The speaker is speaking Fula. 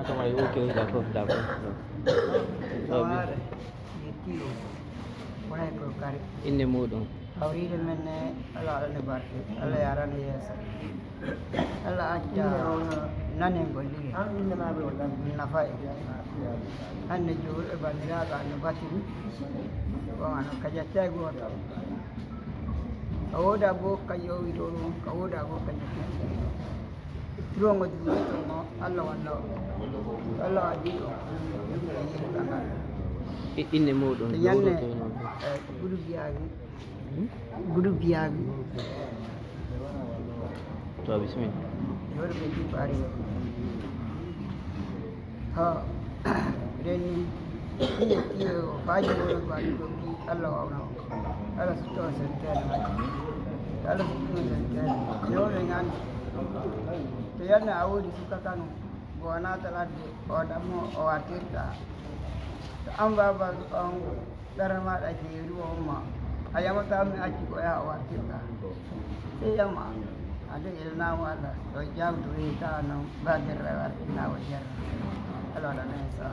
Xong rồi ok, chào cô. Ini mudo. Awri de menne ala ne barke ala yara ne yesa ala aja nane golli nafai anne jur e bandira ga no batin wa no kaja tego ta awoda go kayo idoro awoda go kaja rongo du no alla wala alla adi Ini mudo. yanne guru biagi Tu habis min. Jor beti pari ha reni iyo baji wala baji ko ki Allah wa ala sto senten ala sto senten yo dengan to yanna awodi suka kanu bona talade o damo o atirta amba ba on darama da ke ruwa ma ayama ta mi aji ko ya wa kita yama ada ilna wala to jam tu ita no badir wa ina wajar ala na sa